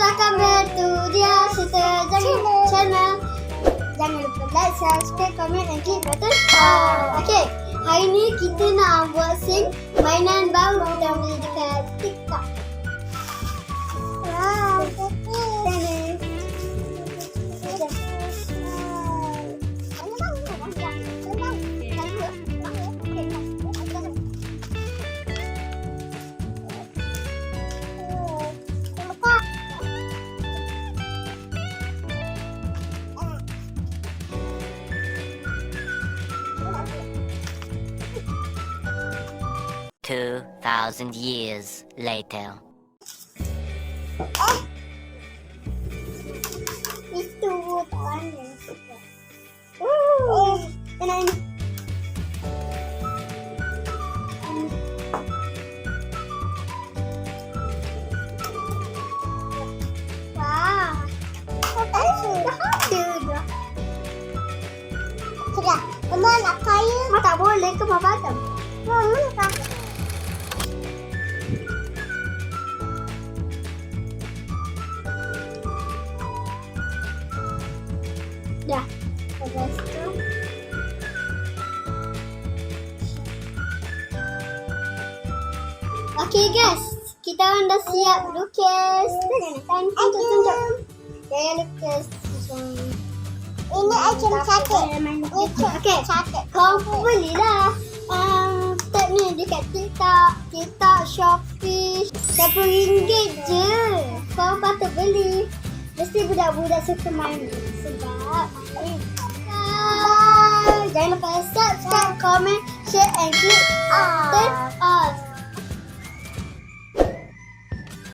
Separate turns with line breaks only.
welcome back to dia cerita channel. Jangan lupa like, subscribe, comment dan klik button okay, hari ni kita nak unboxing mainan baru kita beli dekat TikTok. Wow,
Two 2,000 years later.
Itu tangan. Tenang. Wah. Sudah. Mama nak kaya. Mama tak boleh ke Mama Batam? Mama nak. Dah. Lepas tu. Okay guys, kita orang dah siap lukis. Tunjuk. Jangan lukis. Ini macam catat. Okay, kau belilah tab ni dekat TikTok, Shopee. RM10 je. Kau patut beli. Mesti budak-budak suka main. Sebab jangan lupa subscribe, comment, share and click button on.